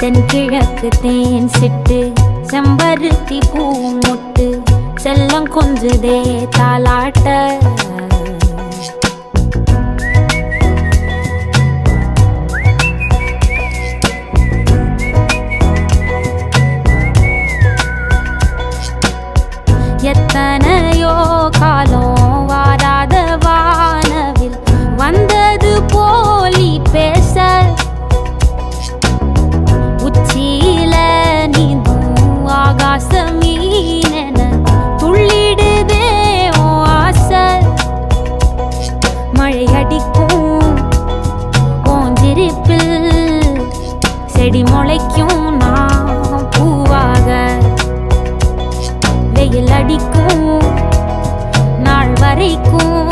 தென்கிழக்கு தேன் சிட்டு செம்பருத்தி பூ முட்டு செல்லம் கொஞ்சுதே தாலாட்ட எத்தனையோ காலம் வாராத வானவில் வந்தது போலி பேச உச்சியில நீந்தும் ஆகாச மீனென துள்ளிடுதே உன் ஆசை மழை அடிக்கும் உன் சிரிப்பில் செடி முளைக்கும் நான் பூவாக வெயில் அடிக்கும் நாள் வரைக்கும்